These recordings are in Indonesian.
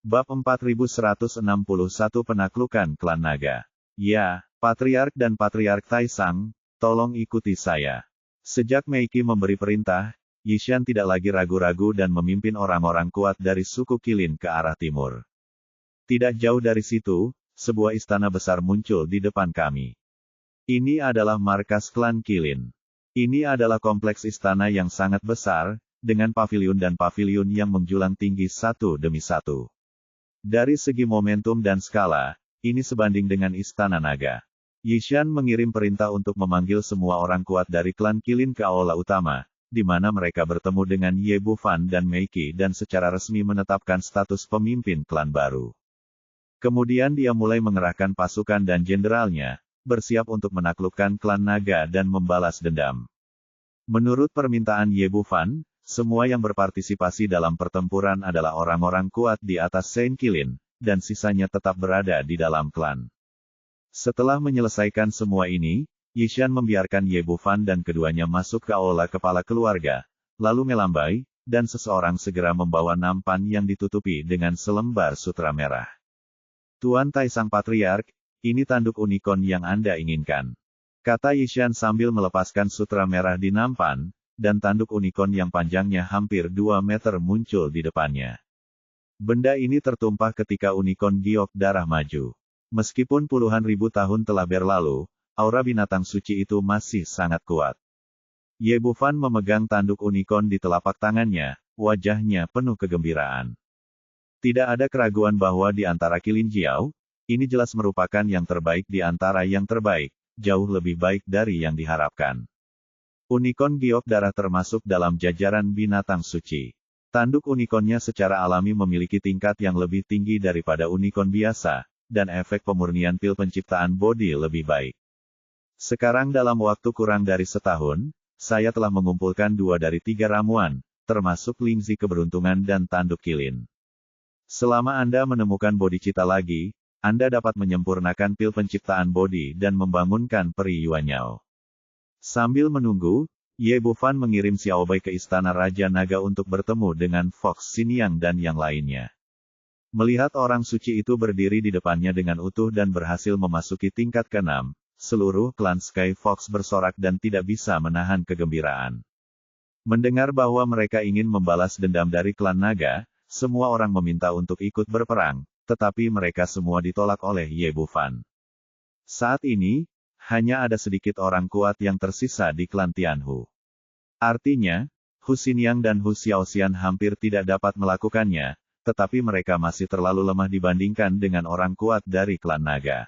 Bab 4161 Penaklukan Klan Naga. Ya, Patriark dan Patriark Taisang, tolong ikuti saya. Sejak Meiki memberi perintah, Yishan tidak lagi ragu-ragu dan memimpin orang-orang kuat dari suku Qilin ke arah timur. Tidak jauh dari situ, sebuah istana besar muncul di depan kami. Ini adalah markas klan Qilin. Ini adalah kompleks istana yang sangat besar, dengan paviliun dan paviliun yang menjulang tinggi satu demi satu. Dari segi momentum dan skala, ini sebanding dengan Istana Naga. Yishan mengirim perintah untuk memanggil semua orang kuat dari klan Qilin ke aula utama, di mana mereka bertemu dengan Ye Bufan dan Meiki dan secara resmi menetapkan status pemimpin klan baru. Kemudian dia mulai mengerahkan pasukan dan jenderalnya, bersiap untuk menaklukkan klan Naga dan membalas dendam. Menurut permintaan Ye Bufan, semua yang berpartisipasi dalam pertempuran adalah orang-orang kuat di atas Saint Qilin, dan sisanya tetap berada di dalam klan. Setelah menyelesaikan semua ini, Yishan membiarkan Ye Bufan dan keduanya masuk ke aula kepala keluarga, lalu melambai, dan seseorang segera membawa nampan yang ditutupi dengan selembar sutra merah. Tuan Taisang Patriark, ini tanduk unicorn yang Anda inginkan, kata Yishan sambil melepaskan sutra merah di nampan, dan tanduk unicorn yang panjangnya hampir 2 meter muncul di depannya. Benda ini tertumpah ketika unicorn giok darah maju. Meskipun puluhan ribu tahun telah berlalu, aura binatang suci itu masih sangat kuat. Ye Bufan memegang tanduk unicorn di telapak tangannya, wajahnya penuh kegembiraan. Tidak ada keraguan bahwa di antara Qilin Jiao, ini jelas merupakan yang terbaik di antara yang terbaik, jauh lebih baik dari yang diharapkan. Unicorn giok darah termasuk dalam jajaran binatang suci. Tanduk unicornnya secara alami memiliki tingkat yang lebih tinggi daripada unicorn biasa, dan efek pemurnian pil penciptaan bodi lebih baik. Sekarang dalam waktu kurang dari setahun, saya telah mengumpulkan 2 dari 3 ramuan, termasuk lingzi keberuntungan dan tanduk Qilin. Selama Anda menemukan bodi cita lagi, Anda dapat menyempurnakan pil penciptaan bodi dan membangunkan peri Yuanyao. Sambil menunggu, Ye Bufan mengirim Xiaobai ke Istana Raja Naga untuk bertemu dengan Fox Xiniang dan yang lainnya. Melihat orang suci itu berdiri di depannya dengan utuh dan berhasil memasuki tingkat ke-6, seluruh klan Sky Fox bersorak dan tidak bisa menahan kegembiraan. Mendengar bahwa mereka ingin membalas dendam dari klan Naga, semua orang meminta untuk ikut berperang, tetapi mereka semua ditolak oleh Ye Bufan. Saat ini, hanya ada sedikit orang kuat yang tersisa di klan Tianhu. Artinya, Hu Xiniang dan Hu Xiaoxian hampir tidak dapat melakukannya, tetapi mereka masih terlalu lemah dibandingkan dengan orang kuat dari klan Naga.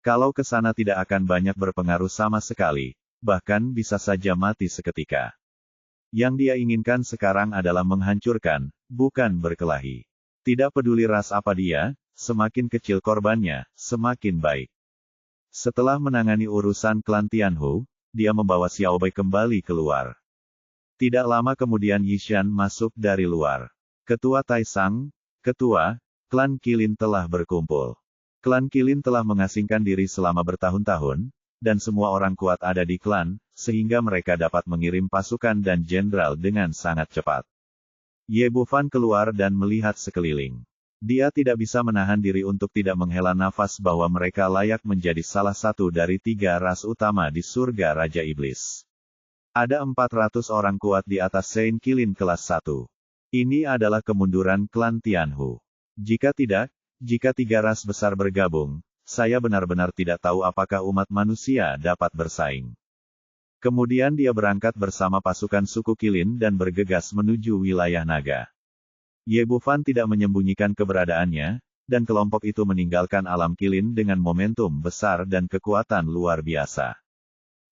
Kalau ke sana tidak akan banyak berpengaruh sama sekali, bahkan bisa saja mati seketika. Yang dia inginkan sekarang adalah menghancurkan, bukan berkelahi. Tidak peduli ras apa dia, semakin kecil korbannya, semakin baik. Setelah menangani urusan klan Tianhu, dia membawa Xiaobai kembali keluar. Tidak lama kemudian Yishan masuk dari luar. Ketua Taisang, Ketua, klan Qilin telah berkumpul. Klan Qilin telah mengasingkan diri selama bertahun-tahun, dan semua orang kuat ada di klan, sehingga mereka dapat mengirim pasukan dan jenderal dengan sangat cepat. Ye Bufan keluar dan melihat sekeliling. Dia tidak bisa menahan diri untuk tidak menghela nafas bahwa mereka layak menjadi salah satu dari 3 ras utama di surga Raja Iblis. Ada 400 orang kuat di atas Saint Qilin kelas 1. Ini adalah kemunduran klan Tianhu. Jika 3 ras besar bergabung, saya benar-benar tidak tahu apakah umat manusia dapat bersaing. Kemudian dia berangkat bersama pasukan suku Qilin dan bergegas menuju wilayah Naga. Ye Bufan tidak menyembunyikan keberadaannya, dan kelompok itu meninggalkan alam Qilin dengan momentum besar dan kekuatan luar biasa.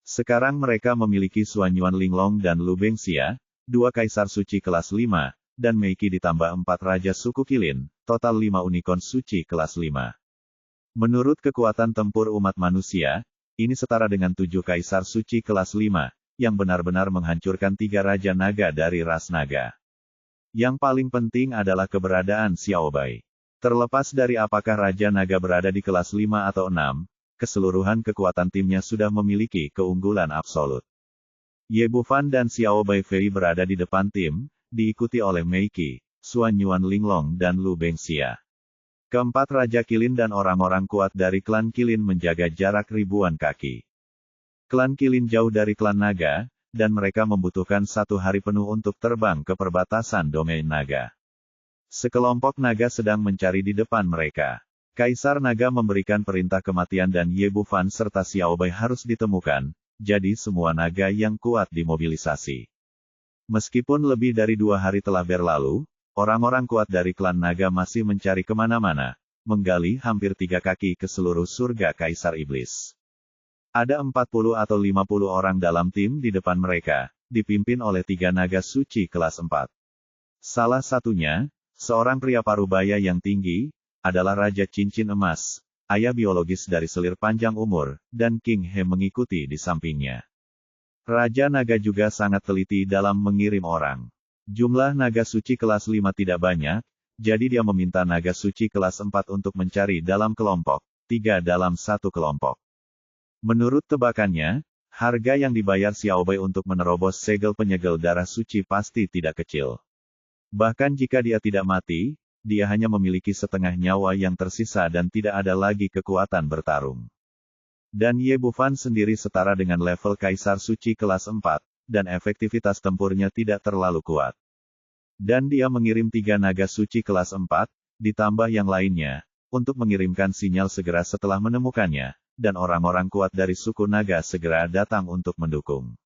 Sekarang mereka memiliki Xuanyuan Linglong dan Lu Bengxia, 2 kaisar suci kelas 5, dan Meiki ditambah 4 raja suku Qilin, total 5 unicorn suci kelas 5. Menurut kekuatan tempur umat manusia, ini setara dengan 7 kaisar suci kelas 5, yang benar-benar menghancurkan 3 raja naga dari ras naga. Yang paling penting adalah keberadaan Xiaobai. Terlepas dari apakah Raja Naga berada di kelas 5 atau 6, keseluruhan kekuatan timnya sudah memiliki keunggulan absolut. Ye Bufan dan Xiaobai Fei berada di depan tim, diikuti oleh Meiki, Xuan Yuan Linglong dan Lu Bengxia. Keempat Raja Qilin dan orang-orang kuat dari klan Qilin menjaga jarak ribuan kaki. Klan Qilin jauh dari klan naga, dan mereka membutuhkan 1 hari penuh untuk terbang ke perbatasan domain naga. Sekelompok naga sedang mencari di depan mereka. Kaisar Naga memberikan perintah kematian dan Ye Bufan serta Xiao Bai harus ditemukan, jadi semua naga yang kuat dimobilisasi. Meskipun lebih dari 2 hari telah berlalu, orang-orang kuat dari klan naga masih mencari kemana-mana, menggali hampir 3 kaki ke seluruh surga Kaisar Iblis. Ada 40 atau 50 orang dalam tim di depan mereka, dipimpin oleh 3 naga suci kelas 4. Salah satunya, seorang pria parubaya yang tinggi, adalah Raja Cincin Emas, ayah biologis dari selir panjang umur, dan King He mengikuti di sampingnya. Raja Naga juga sangat teliti dalam mengirim orang. Jumlah naga suci kelas 5 tidak banyak, jadi dia meminta naga suci kelas 4 untuk mencari dalam kelompok, 3 dalam 1 kelompok. Menurut tebakannya, harga yang dibayar Xiao Bai untuk menerobos segel penyegel darah suci pasti tidak kecil. Bahkan jika dia tidak mati, dia hanya memiliki setengah nyawa yang tersisa dan tidak ada lagi kekuatan bertarung. Dan Ye Bufan sendiri setara dengan level Kaisar Suci kelas 4, dan efektivitas tempurnya tidak terlalu kuat. Dan dia mengirim 3 naga suci kelas 4, ditambah yang lainnya, untuk mengirimkan sinyal segera setelah menemukannya, dan orang-orang kuat dari suku naga segera datang untuk mendukung.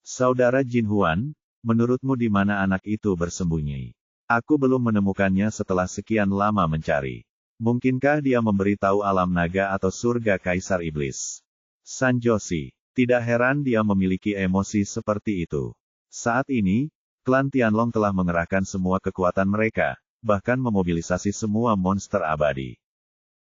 Saudara Jin Huan, menurutmu di mana anak itu bersembunyi? Aku belum menemukannya setelah sekian lama mencari. Mungkinkah dia memberitahu alam naga atau surga Kaisar Iblis? Sanjoshi, tidak heran dia memiliki emosi seperti itu. Saat ini, klan Tianlong telah mengerahkan semua kekuatan mereka, bahkan memobilisasi semua monster abadi.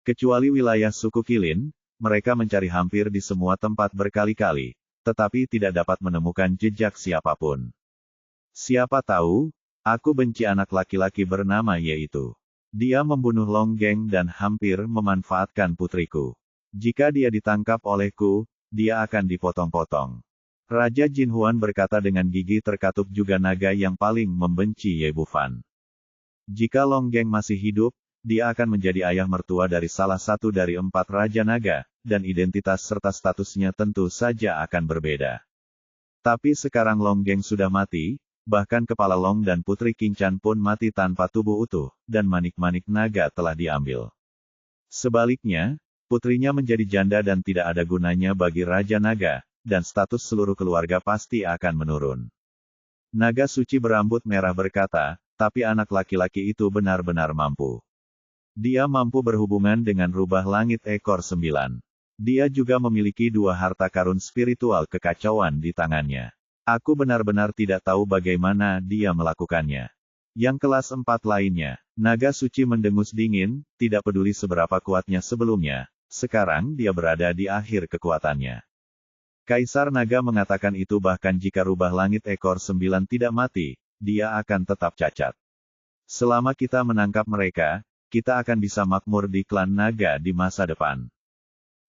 Kecuali wilayah suku Qilin, mereka mencari hampir di semua tempat berkali-kali, tetapi tidak dapat menemukan jejak siapapun. Siapa tahu, aku benci anak laki-laki bernama Ye itu. Dia membunuh Long Geng dan hampir memanfaatkan putriku. Jika dia ditangkap olehku, dia akan dipotong-potong. Raja Jin Huan berkata dengan gigi terkatup juga naga yang paling membenci Ye Bufan. Jika Long Geng masih hidup, dia akan menjadi ayah mertua dari salah satu dari 4 Raja Naga, dan identitas serta statusnya tentu saja akan berbeda. Tapi sekarang Long Geng sudah mati, bahkan kepala Long dan Putri King Chan pun mati tanpa tubuh utuh, dan manik-manik naga telah diambil. Sebaliknya, putrinya menjadi janda dan tidak ada gunanya bagi Raja Naga, dan status seluruh keluarga pasti akan menurun. Naga suci berambut merah berkata, tapi anak laki-laki itu benar-benar mampu. Dia mampu berhubungan dengan rubah langit ekor 9. Dia juga memiliki 2 harta karun spiritual kekacauan di tangannya. Aku benar-benar tidak tahu bagaimana dia melakukannya. Yang kelas 4 lainnya, naga suci mendengus dingin, tidak peduli seberapa kuatnya sebelumnya, sekarang dia berada di akhir kekuatannya. Kaisar Naga mengatakan itu bahkan jika rubah langit ekor 9 tidak mati, dia akan tetap cacat. Selama kita menangkap mereka, kita akan bisa makmur di klan naga di masa depan.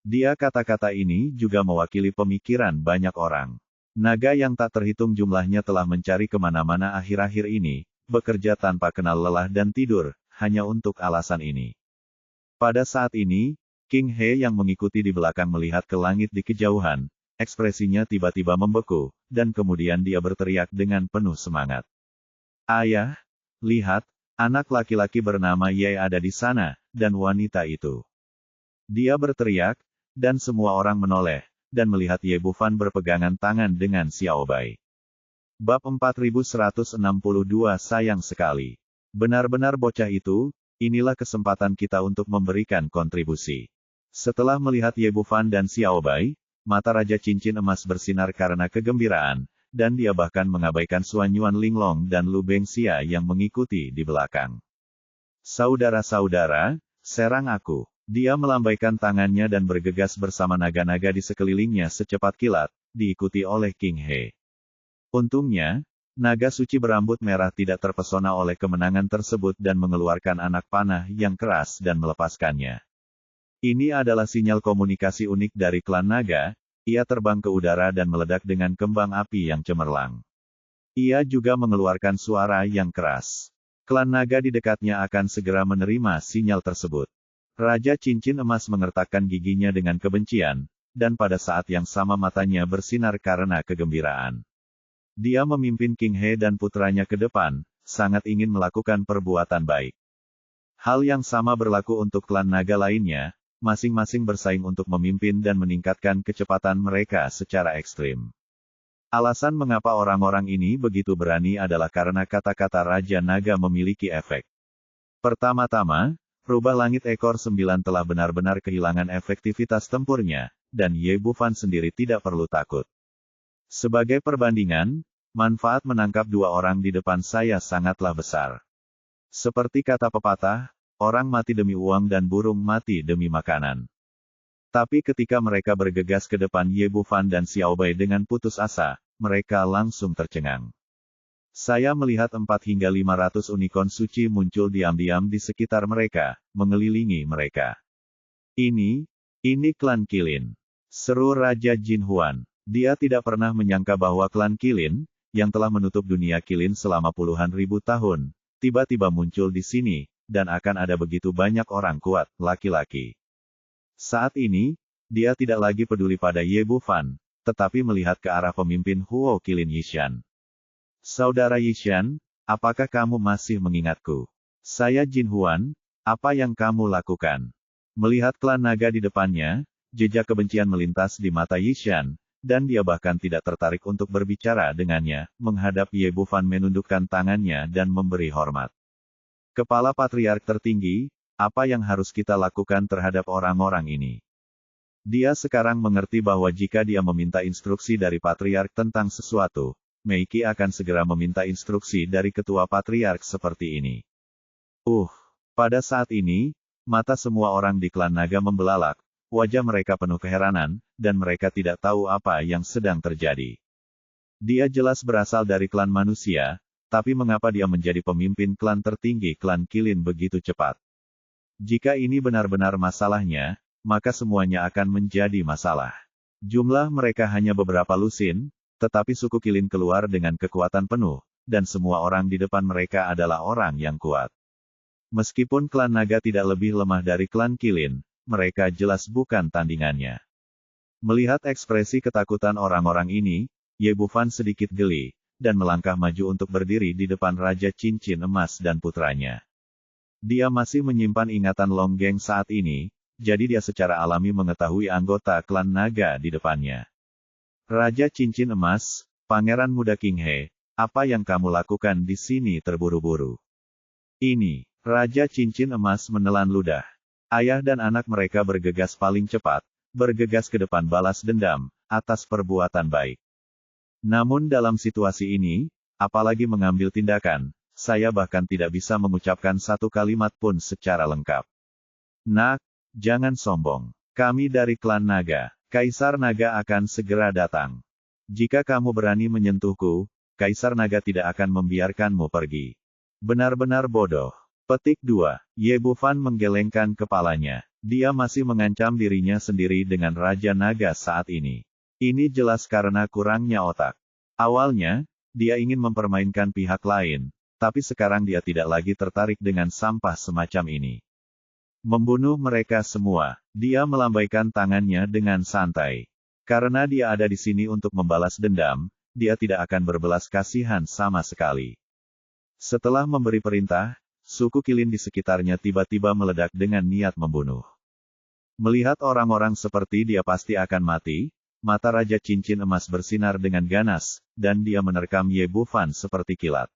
Dia kata-kata ini juga mewakili pemikiran banyak orang. Naga yang tak terhitung jumlahnya telah mencari kemana-mana akhir-akhir ini, bekerja tanpa kenal lelah dan tidur, hanya untuk alasan ini. Pada saat ini, King He yang mengikuti di belakang melihat ke langit di kejauhan, ekspresinya tiba-tiba membeku, dan kemudian dia berteriak dengan penuh semangat. Ayah, lihat, anak laki-laki bernama Ye ada di sana, dan wanita itu. Dia berteriak, dan semua orang menoleh, dan melihat Ye Bufan berpegangan tangan dengan Xiao Bai. Bab 4162 sayang sekali. Benar-benar bocah itu, inilah kesempatan kita untuk memberikan kontribusi. Setelah melihat Ye Bufan dan Xiao Bai, mata Raja Cincin Emas bersinar karena kegembiraan, dan dia bahkan mengabaikan Xuan Yuan Linglong dan Lu Bengxia yang mengikuti di belakang. Saudara-saudara, serang aku. Dia melambaikan tangannya dan bergegas bersama naga-naga di sekelilingnya secepat kilat, diikuti oleh King He. Untungnya, naga suci berambut merah tidak terpesona oleh kemenangan tersebut dan mengeluarkan anak panah yang keras dan melepaskannya. Ini adalah sinyal komunikasi unik dari klan naga. Ia terbang ke udara dan meledak dengan kembang api yang cemerlang. Ia juga mengeluarkan suara yang keras. Klan naga di dekatnya akan segera menerima sinyal tersebut. Raja Cincin Emas mengertakkan giginya dengan kebencian, dan pada saat yang sama matanya bersinar karena kegembiraan. Dia memimpin King He dan putranya ke depan, sangat ingin melakukan perbuatan baik. Hal yang sama berlaku untuk klan naga lainnya, masing-masing bersaing untuk memimpin dan meningkatkan kecepatan mereka secara ekstrim. Alasan mengapa orang-orang ini begitu berani adalah karena kata-kata Raja Naga memiliki efek. Pertama-tama, rubah langit ekor 9 telah benar-benar kehilangan efektivitas tempurnya, dan Ye Bufan sendiri tidak perlu takut. Sebagai perbandingan, manfaat menangkap 2 orang di depan saya sangatlah besar. Seperti kata pepatah, orang mati demi uang dan burung mati demi makanan. Tapi ketika mereka bergegas ke depan Ye Bufan dan Xiao Bai dengan putus asa, mereka langsung tercengang. Saya melihat 4 hingga 500 unicorn suci muncul diam-diam di sekitar mereka, mengelilingi mereka. Ini klan Qilin. Seru Raja Jin Huan. Dia tidak pernah menyangka bahwa klan Qilin, yang telah menutup dunia Qilin selama puluhan ribu tahun, tiba-tiba muncul di sini, dan akan ada begitu banyak orang kuat, laki-laki. Saat ini, dia tidak lagi peduli pada Ye Bufan, tetapi melihat ke arah pemimpin Huo Qilin Yishan. Saudara Yishan, apakah kamu masih mengingatku? Saya Jin Huan, apa yang kamu lakukan? Melihat klan naga di depannya, jejak kebencian melintas di mata Yishan, dan dia bahkan tidak tertarik untuk berbicara dengannya, menghadap Ye Bufan menundukkan tangannya dan memberi hormat. Kepala Patriark tertinggi, apa yang harus kita lakukan terhadap orang-orang ini? Dia sekarang mengerti bahwa jika dia meminta instruksi dari Patriark tentang sesuatu, Meiki akan segera meminta instruksi dari Ketua Patriark seperti ini. Pada saat ini, mata semua orang di klan naga membelalak, wajah mereka penuh keheranan, dan mereka tidak tahu apa yang sedang terjadi. Dia jelas berasal dari klan manusia, tapi mengapa dia menjadi pemimpin klan tertinggi klan Qilin begitu cepat? Jika ini benar-benar masalahnya, maka semuanya akan menjadi masalah. Jumlah mereka hanya beberapa lusin, tetapi suku Qilin keluar dengan kekuatan penuh, dan semua orang di depan mereka adalah orang yang kuat. Meskipun klan naga tidak lebih lemah dari klan Qilin, mereka jelas bukan tandingannya. Melihat ekspresi ketakutan orang-orang ini, Ye Bufan sedikit geli, dan melangkah maju untuk berdiri di depan Raja Cincin Emas dan putranya. Dia masih menyimpan ingatan Long Geng saat ini, jadi dia secara alami mengetahui anggota klan naga di depannya. Raja Cincin Emas, Pangeran Muda King He, apa yang kamu lakukan di sini terburu-buru? Ini, Raja Cincin Emas menelan ludah. Ayah dan anak mereka bergegas paling cepat, bergegas ke depan balas dendam, atas perbuatan baik. Namun dalam situasi ini, apalagi mengambil tindakan, saya bahkan tidak bisa mengucapkan satu kalimat pun secara lengkap. Nak, jangan sombong. Kami dari klan naga, Kaisar Naga akan segera datang. Jika kamu berani menyentuhku, Kaisar Naga tidak akan membiarkanmu pergi. Benar-benar bodoh. Petik 2. Ye Bufan menggelengkan kepalanya. Dia masih mengancam dirinya sendiri dengan Raja Naga saat ini. Ini jelas karena kurangnya otak. Awalnya, dia ingin mempermainkan pihak lain, tapi sekarang dia tidak lagi tertarik dengan sampah semacam ini. Membunuh mereka semua, dia melambaikan tangannya dengan santai. Karena dia ada di sini untuk membalas dendam, dia tidak akan berbelas kasihan sama sekali. Setelah memberi perintah, suku Qilin di sekitarnya tiba-tiba meledak dengan niat membunuh. Melihat orang-orang seperti dia pasti akan mati, mata Raja Cincin Emas bersinar dengan ganas, dan dia menerkam Ye Bufan seperti kilat.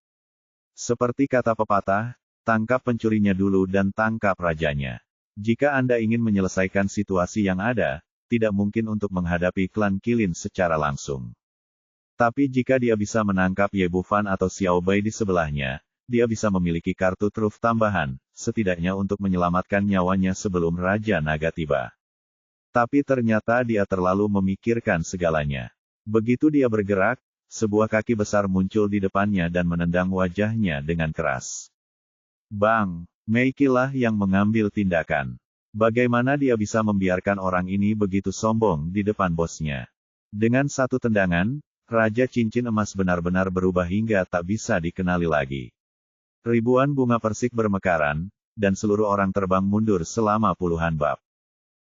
Seperti kata pepatah, tangkap pencurinya dulu dan tangkap rajanya. Jika Anda ingin menyelesaikan situasi yang ada, tidak mungkin untuk menghadapi klan Qilin secara langsung. Tapi jika dia bisa menangkap Ye Bufan atau Xiao Bai di sebelahnya, dia bisa memiliki kartu truf tambahan, setidaknya untuk menyelamatkan nyawanya sebelum Raja Naga tiba. Tapi ternyata dia terlalu memikirkan segalanya. Begitu dia bergerak, sebuah kaki besar muncul di depannya dan menendang wajahnya dengan keras. Bang! Meiki lah yang mengambil tindakan. Bagaimana dia bisa membiarkan orang ini begitu sombong di depan bosnya? Dengan satu tendangan, Raja Cincin Emas benar-benar berubah hingga tak bisa dikenali lagi. Ribuan bunga persik bermekaran, dan seluruh orang terbang mundur selama puluhan bab.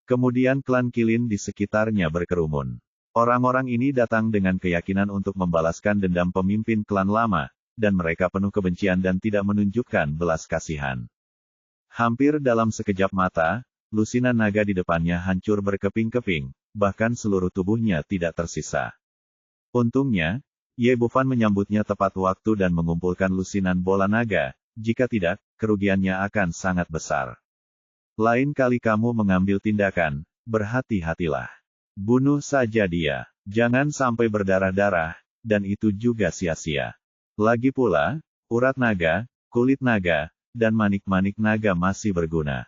Kemudian klan Kilin di sekitarnya berkerumun. Orang-orang ini datang dengan keyakinan untuk membalaskan dendam pemimpin klan lama, dan mereka penuh kebencian dan tidak menunjukkan belas kasihan. Hampir dalam sekejap mata, lusinan naga di depannya hancur berkeping-keping, bahkan seluruh tubuhnya tidak tersisa. Untungnya, Ye Bufan menyambutnya tepat waktu dan mengumpulkan lusinan bola naga, jika tidak, kerugiannya akan sangat besar. Lain kali kamu mengambil tindakan, berhati-hatilah. Bunuh saja dia, jangan sampai berdarah-darah, dan itu juga sia-sia. Lagi pula, urat naga, kulit naga, dan manik-manik naga masih berguna.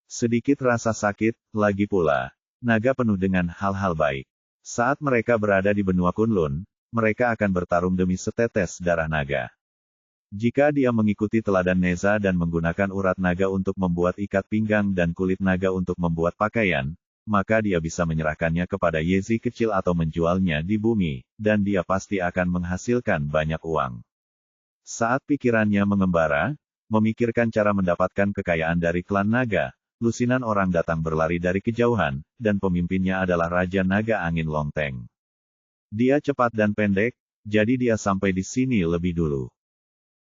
Sedikit rasa sakit, lagi pula, naga penuh dengan hal-hal baik. Saat mereka berada di benua Kunlun, mereka akan bertarung demi setetes darah naga. Jika dia mengikuti teladan Neza dan menggunakan urat naga untuk membuat ikat pinggang dan kulit naga untuk membuat pakaian, maka dia bisa menyerahkannya kepada Yezi kecil atau menjualnya di bumi, dan dia pasti akan menghasilkan banyak uang. Saat pikirannya mengembara, memikirkan cara mendapatkan kekayaan dari klan naga, lusinan orang datang berlari dari kejauhan, dan pemimpinnya adalah Raja Naga Angin Longteng. Dia cepat dan pendek, jadi dia sampai di sini lebih dulu.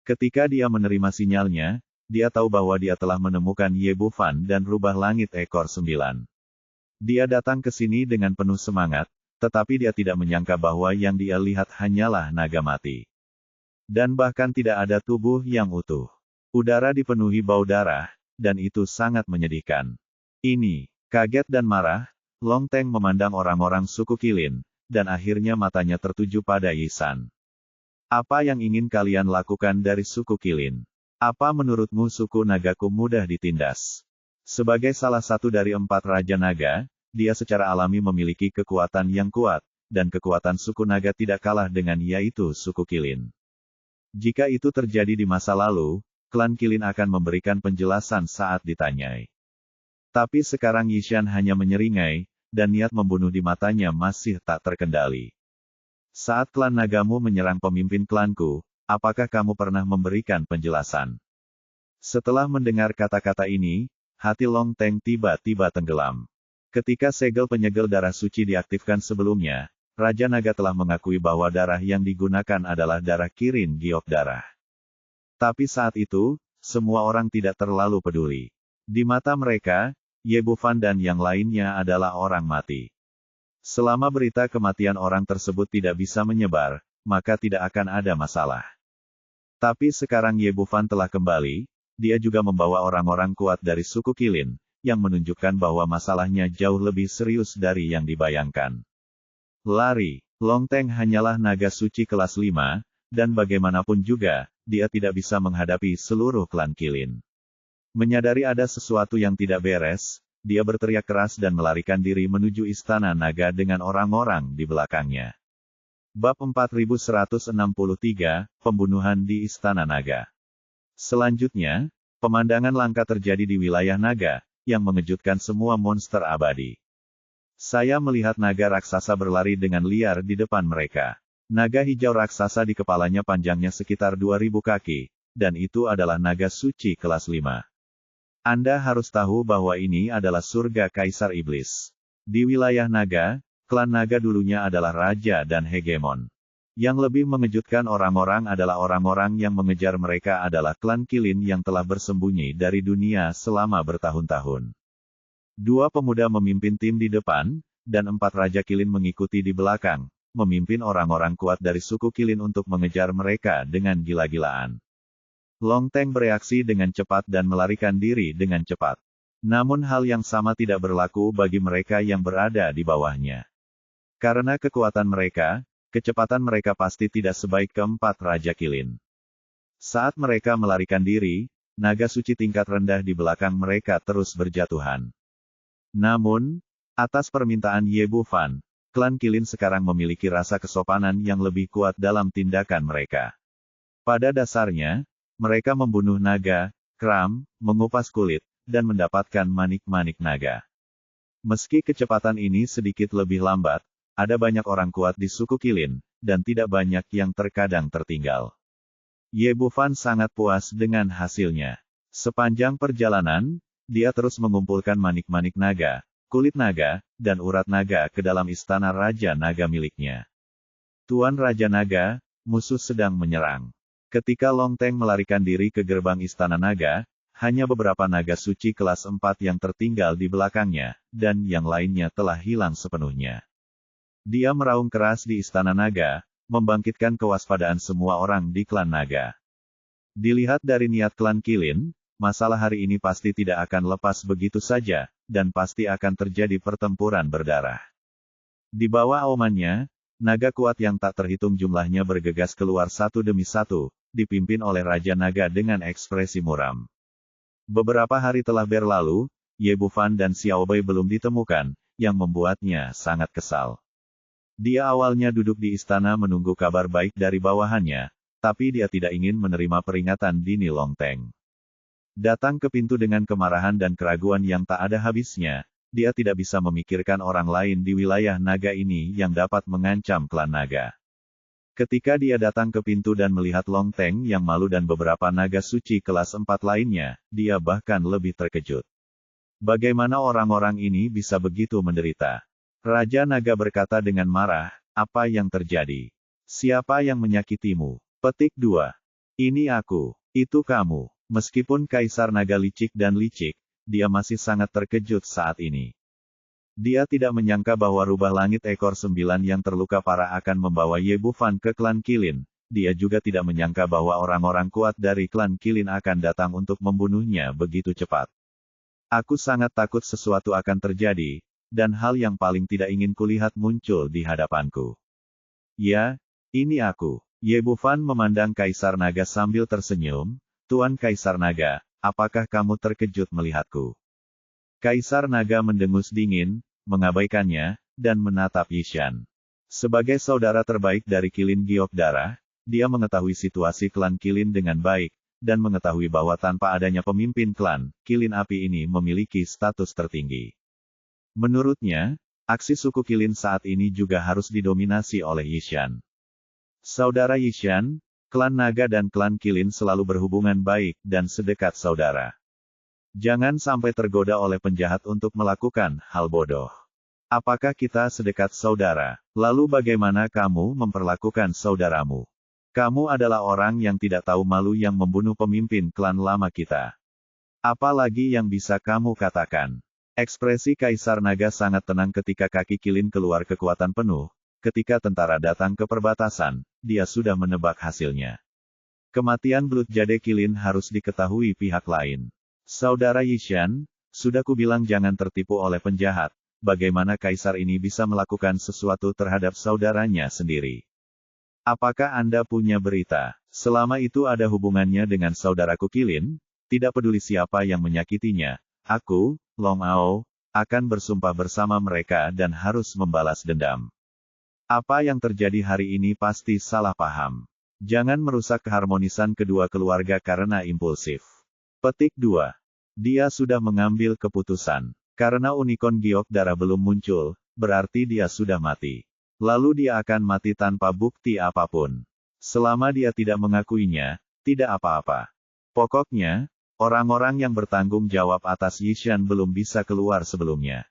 Ketika dia menerima sinyalnya, dia tahu bahwa dia telah menemukan Ye Bufan dan rubah langit ekor 9. Dia datang ke sini dengan penuh semangat, tetapi dia tidak menyangka bahwa yang dia lihat hanyalah naga mati. Dan bahkan tidak ada tubuh yang utuh. Udara dipenuhi bau darah, dan itu sangat menyedihkan. Ini, kaget dan marah, Longteng memandang orang-orang suku Kilin, dan akhirnya matanya tertuju pada Yisan. Apa yang ingin kalian lakukan dari suku Kilin? Apa menurutmu suku nagaku mudah ditindas? Sebagai salah satu dari 4 Raja Naga, dia secara alami memiliki kekuatan yang kuat, dan kekuatan suku naga tidak kalah dengan yaitu suku Kilin. Jika itu terjadi di masa lalu, klan Kilin akan memberikan penjelasan saat ditanyai. Tapi sekarang Yishan hanya menyeringai, dan niat membunuh di matanya masih tak terkendali. Saat klan nagamu menyerang pemimpin klanku, apakah kamu pernah memberikan penjelasan? Setelah mendengar kata-kata ini, hati Longteng tiba-tiba tenggelam. Ketika segel penyegel darah suci diaktifkan sebelumnya, Raja Naga telah mengakui bahwa darah yang digunakan adalah darah Kirin Giok darah. Tapi saat itu, semua orang tidak terlalu peduli. Di mata mereka, Ye Bufan dan yang lainnya adalah orang mati. Selama berita kematian orang tersebut tidak bisa menyebar, maka tidak akan ada masalah. Tapi sekarang Ye Bufan telah kembali, dia juga membawa orang-orang kuat dari suku Kilin, yang menunjukkan bahwa masalahnya jauh lebih serius dari yang dibayangkan. Lari, Longteng hanyalah naga suci kelas 5, dan bagaimanapun juga, dia tidak bisa menghadapi seluruh klan Kilin. Menyadari ada sesuatu yang tidak beres, dia berteriak keras dan melarikan diri menuju istana naga dengan orang-orang di belakangnya. Bab 4163, Pembunuhan di Istana Naga. Selanjutnya, pemandangan langka terjadi di wilayah naga, yang mengejutkan semua monster abadi. Saya melihat naga raksasa berlari dengan liar di depan mereka. Naga hijau raksasa di kepalanya panjangnya sekitar 2000 kaki, dan itu adalah naga suci kelas 5. Anda harus tahu bahwa ini adalah surga Kaisar Iblis. Di wilayah naga, klan naga dulunya adalah raja dan hegemon. Yang lebih mengejutkan orang-orang adalah orang-orang yang mengejar mereka adalah klan Kilin yang telah bersembunyi dari dunia selama bertahun-tahun. 2 pemuda memimpin tim di depan, dan 4 Raja Kilin mengikuti di belakang, memimpin orang-orang kuat dari suku Kilin untuk mengejar mereka dengan gila-gilaan. Longteng bereaksi dengan cepat dan melarikan diri dengan cepat. Namun hal yang sama tidak berlaku bagi mereka yang berada di bawahnya. Karena kekuatan mereka, kecepatan mereka pasti tidak sebaik keempat Raja Kilin. Saat mereka melarikan diri, naga suci tingkat rendah di belakang mereka terus berjatuhan. Namun, atas permintaan Ye Bufan, klan Kilin sekarang memiliki rasa kesopanan yang lebih kuat dalam tindakan mereka. Pada dasarnya, mereka membunuh naga, kram, mengupas kulit, dan mendapatkan manik-manik naga. Meski kecepatan ini sedikit lebih lambat, ada banyak orang kuat di suku Kilin, dan tidak banyak yang terkadang tertinggal. Ye Bufan sangat puas dengan hasilnya. Sepanjang perjalanan, dia terus mengumpulkan manik-manik naga, kulit naga, dan urat naga ke dalam istana Raja Naga miliknya. Tuan Raja Naga, musuh sedang menyerang. Ketika Long Teng melarikan diri ke gerbang istana naga, hanya beberapa naga suci kelas 4 yang tertinggal di belakangnya, dan yang lainnya telah hilang sepenuhnya. Dia meraung keras di istana naga, membangkitkan kewaspadaan semua orang di klan naga. Dilihat dari niat klan Qilin, masalah hari ini pasti tidak akan lepas begitu saja, dan pasti akan terjadi pertempuran berdarah. Di bawah aumannya, naga kuat yang tak terhitung jumlahnya bergegas keluar satu demi satu, dipimpin oleh Raja Naga dengan ekspresi muram. Beberapa hari telah berlalu, Ye Bufan dan Xiao Bei belum ditemukan, yang membuatnya sangat kesal. Dia awalnya duduk di istana menunggu kabar baik dari bawahannya, tapi dia tidak ingin menerima peringatan dini Long Teng. Datang ke pintu dengan kemarahan dan keraguan yang tak ada habisnya, dia tidak bisa memikirkan orang lain di wilayah naga ini yang dapat mengancam klan naga. Ketika dia datang ke pintu dan melihat Long Teng yang malu dan beberapa naga suci kelas 4 lainnya, dia bahkan lebih terkejut. Bagaimana orang-orang ini bisa begitu menderita? Raja Naga berkata dengan marah, apa yang terjadi? Siapa yang menyakitimu? Petik 2. Ini aku. Itu kamu. Meskipun Kaisar Naga licik dan licik, dia masih sangat terkejut saat ini. Dia tidak menyangka bahwa rubah langit ekor 9 yang terluka parah akan membawa Ye Bufan ke klan Qilin. Dia juga tidak menyangka bahwa orang-orang kuat dari klan Qilin akan datang untuk membunuhnya begitu cepat. Aku sangat takut sesuatu akan terjadi, dan hal yang paling tidak ingin kulihat muncul di hadapanku. Ya, ini aku. Ye Bufan memandang Kaisar Naga sambil tersenyum. Tuan Kaisar Naga, apakah kamu terkejut melihatku? Kaisar Naga mendengus dingin, mengabaikannya, dan menatap Yishan. Sebagai saudara terbaik dari Qilin Giok Darah, dia mengetahui situasi klan Qilin dengan baik, dan mengetahui bahwa tanpa adanya pemimpin klan, Qilin Api ini memiliki status tertinggi. Menurutnya, aksi suku Qilin saat ini juga harus didominasi oleh Yishan. Saudara Yishan, klan Naga dan klan Qilin selalu berhubungan baik dan sedekat saudara. Jangan sampai tergoda oleh penjahat untuk melakukan hal bodoh. Apakah kita sedekat saudara? Lalu bagaimana kamu memperlakukan saudaramu? Kamu adalah orang yang tidak tahu malu yang membunuh pemimpin klan lama kita. Apalagi yang bisa kamu katakan? Ekspresi Kaisar Naga sangat tenang ketika kaki Qilin keluar kekuatan penuh. Ketika tentara datang ke perbatasan, dia sudah menebak hasilnya. Kematian Blood Jade Qilin harus diketahui pihak lain. Saudara Yishan, sudah kubilang jangan tertipu oleh penjahat, bagaimana Kaisar ini bisa melakukan sesuatu terhadap saudaranya sendiri? Apakah Anda punya berita? Selama itu ada hubungannya dengan saudaraku Qilin, tidak peduli siapa yang menyakitinya, aku, Long Ao, akan bersumpah bersama mereka dan harus membalas dendam. Apa yang terjadi hari ini pasti salah paham. Jangan merusak keharmonisan kedua keluarga karena impulsif. Petik 2. Dia sudah mengambil keputusan. Karena unicorn Giok Darah belum muncul, berarti dia sudah mati. Lalu dia akan mati tanpa bukti apapun. Selama dia tidak mengakuinya, tidak apa-apa. Pokoknya, orang-orang yang bertanggung jawab atas Yishan belum bisa keluar sebelumnya.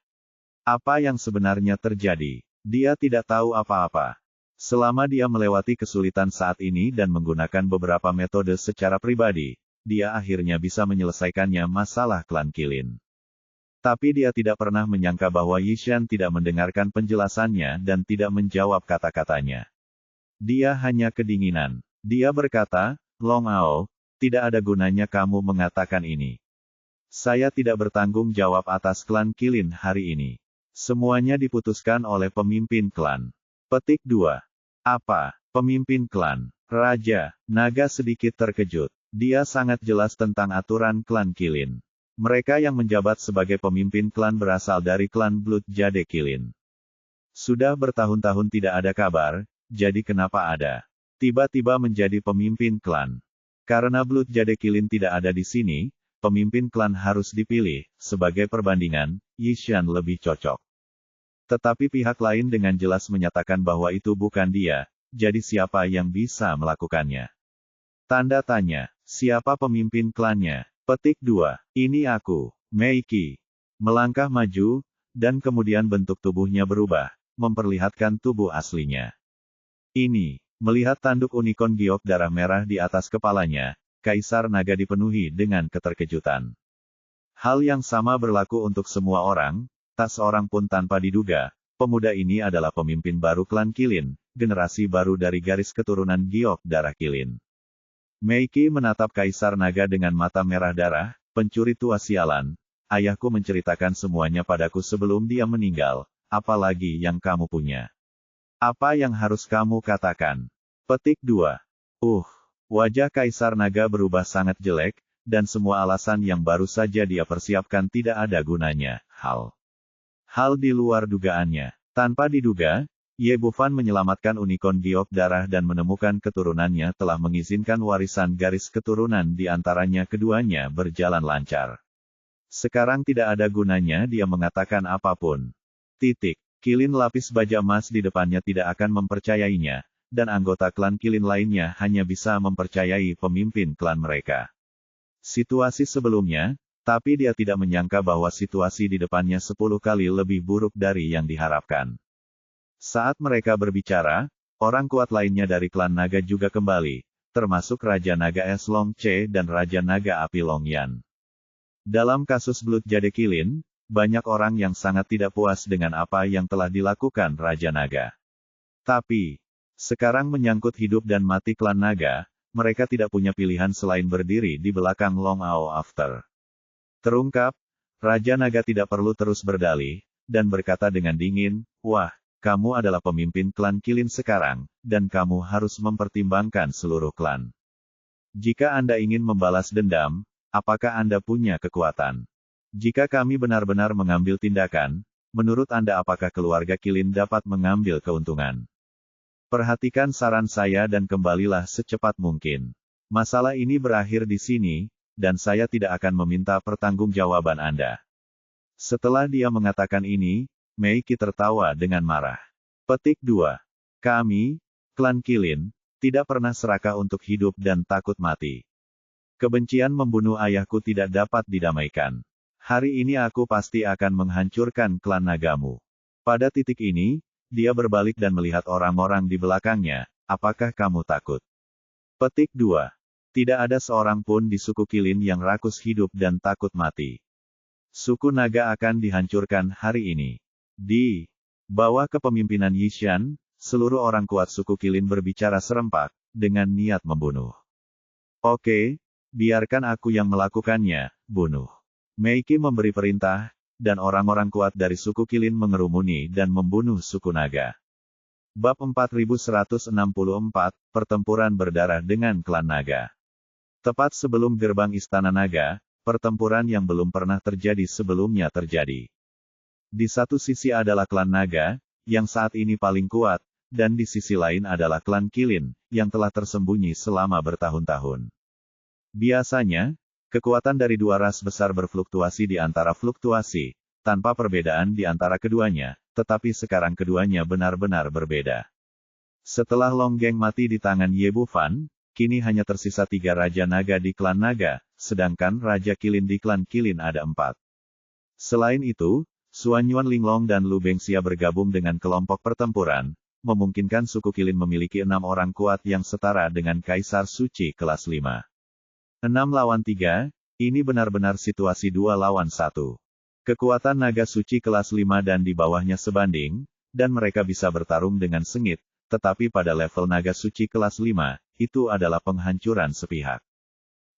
Apa yang sebenarnya terjadi? Dia tidak tahu apa-apa. Selama dia melewati kesulitan saat ini dan menggunakan beberapa metode secara pribadi, dia akhirnya bisa menyelesaikannya masalah klan Qilin. Tapi dia tidak pernah menyangka bahwa Yishan tidak mendengarkan penjelasannya dan tidak menjawab kata-katanya. Dia hanya kedinginan. Dia berkata, Long Ao, tidak ada gunanya kamu mengatakan ini. Saya tidak bertanggung jawab atas klan Qilin hari ini. Semuanya diputuskan oleh pemimpin klan. Petik 2. Apa? Pemimpin klan? Raja Naga sedikit terkejut. Dia sangat jelas tentang aturan klan Qilin. Mereka yang menjabat sebagai pemimpin klan berasal dari klan Blood Jade Qilin. Sudah bertahun-tahun tidak ada kabar, jadi kenapa ada? Tiba-tiba menjadi pemimpin klan. Karena Blood Jade Qilin tidak ada di sini, pemimpin klan harus dipilih. Sebagai perbandingan, Yishan lebih cocok. Tetapi pihak lain dengan jelas menyatakan bahwa itu bukan dia, jadi siapa yang bisa melakukannya? Tanda tanya. Siapa pemimpin klannya? Petik 2. Ini aku, Meiki. Melangkah maju, dan kemudian bentuk tubuhnya berubah, memperlihatkan tubuh aslinya. Ini, melihat tanduk unicorn giok darah merah di atas kepalanya, Kaisar Naga dipenuhi dengan keterkejutan. Hal yang sama berlaku untuk semua orang, tak seorang pun tanpa diduga, pemuda ini adalah pemimpin baru klan Qilin, generasi baru dari garis keturunan giok darah Qilin. Meiki menatap Kaisar Naga dengan mata merah darah, pencuri tua sialan. Ayahku menceritakan semuanya padaku sebelum dia meninggal, apalagi yang kamu punya. Apa yang harus kamu katakan? Petik 2. Wajah Kaisar Naga berubah sangat jelek, dan semua alasan yang baru saja dia persiapkan tidak ada gunanya. Hal di luar dugaannya. Tanpa diduga, Ye Bufan menyelamatkan unicorn giok darah dan menemukan keturunannya telah mengizinkan warisan garis keturunan di antaranya keduanya berjalan lancar. Sekarang tidak ada gunanya dia mengatakan apapun. Qilin lapis baja emas di depannya tidak akan mempercayainya, dan anggota klan Qilin lainnya hanya bisa mempercayai pemimpin klan mereka. Situasi sebelumnya, tapi dia tidak menyangka bahwa situasi di depannya 10 kali lebih buruk dari yang diharapkan. Saat mereka berbicara, orang kuat lainnya dari klan naga juga kembali, termasuk Raja Naga Es Long Che dan Raja Naga Api Long Yan. Dalam kasus Blood Jade Qilin, banyak orang yang sangat tidak puas dengan apa yang telah dilakukan Raja Naga. Tapi, sekarang menyangkut hidup dan mati klan naga, mereka tidak punya pilihan selain berdiri di belakang Long Ao After. Terungkap, Raja Naga tidak perlu terus berdalih, dan berkata dengan dingin, "Wah, kamu adalah pemimpin klan Qilin sekarang, dan kamu harus mempertimbangkan seluruh klan. Jika Anda ingin membalas dendam, apakah Anda punya kekuatan? Jika kami benar-benar mengambil tindakan, menurut Anda apakah keluarga Qilin dapat mengambil keuntungan? Perhatikan saran saya dan kembalilah secepat mungkin. Masalah ini berakhir di sini, dan saya tidak akan meminta pertanggungjawaban Anda." Setelah dia mengatakan ini, Meiki tertawa dengan marah. Petik 2. Kami, klan Qilin, tidak pernah serakah untuk hidup dan takut mati. Kebencian membunuh ayahku tidak dapat didamaikan. Hari ini aku pasti akan menghancurkan klan nagamu. Pada titik ini, dia berbalik dan melihat orang-orang di belakangnya. Apakah kamu takut? Petik 2. Tidak ada seorang pun di suku Qilin yang rakus hidup dan takut mati. Suku naga akan dihancurkan hari ini. Di bawah kepemimpinan Yishan, seluruh orang kuat suku Qilin berbicara serempak, dengan niat membunuh. Oke, biarkan aku yang melakukannya, bunuh. Meiki memberi perintah, dan orang-orang kuat dari suku Qilin mengerumuni dan membunuh suku naga. Bab 4164, Pertempuran berdarah dengan klan naga. Tepat sebelum gerbang Istana Naga, pertempuran yang belum pernah terjadi sebelumnya terjadi. Di satu sisi adalah klan naga, yang saat ini paling kuat, dan di sisi lain adalah klan Qilin, yang telah tersembunyi selama bertahun-tahun. Biasanya, kekuatan dari dua ras besar berfluktuasi di antara fluktuasi, tanpa perbedaan di antara keduanya, tetapi sekarang keduanya benar-benar berbeda. Setelah Long Geng mati di tangan Ye Bufan, kini hanya tersisa 3 Raja Naga di klan naga, sedangkan Raja Qilin di klan Qilin ada 4. Selain itu, Suan Yuan Linglong dan Lu Bengxia bergabung dengan kelompok pertempuran, memungkinkan suku Qilin memiliki 6 orang kuat yang setara dengan Kaisar Suci kelas 5. 6 lawan 3, ini benar-benar situasi 2 lawan 1. Kekuatan naga suci kelas 5 dan di bawahnya sebanding, dan mereka bisa bertarung dengan sengit, tetapi pada level naga suci kelas 5, itu adalah penghancuran sepihak.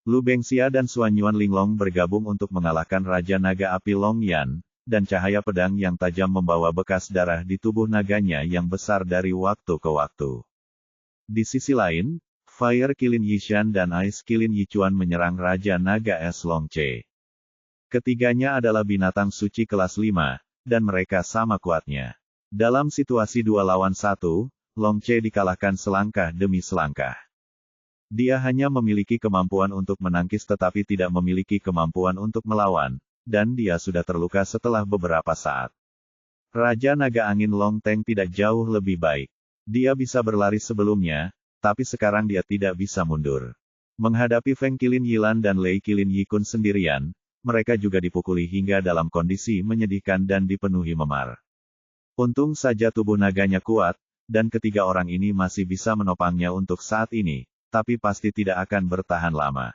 Lu Bengxia dan Suan Yuan Linglong bergabung untuk mengalahkan Raja Naga Api Long Yan, dan cahaya pedang yang tajam membawa bekas darah di tubuh naganya yang besar dari waktu ke waktu. Di sisi lain, Fire Qilin Yishan dan Ice Qilin Yichuan menyerang Raja Naga Es Long Che. Ketiganya adalah binatang suci kelas 5, dan mereka sama kuatnya. Dalam situasi 2 lawan 1, Long Che dikalahkan selangkah demi selangkah. Dia hanya memiliki kemampuan untuk menangkis tetapi tidak memiliki kemampuan untuk melawan, dan dia sudah terluka setelah beberapa saat. Raja Naga Angin Long Teng tidak jauh lebih baik. Dia bisa berlari sebelumnya, tapi sekarang dia tidak bisa mundur. Menghadapi Feng Qilin Yilan dan Lei Qilin Yikun sendirian, mereka juga dipukuli hingga dalam kondisi menyedihkan dan dipenuhi memar. Untung saja tubuh naganya kuat, dan ketiga orang ini masih bisa menopangnya untuk saat ini, tapi pasti tidak akan bertahan lama.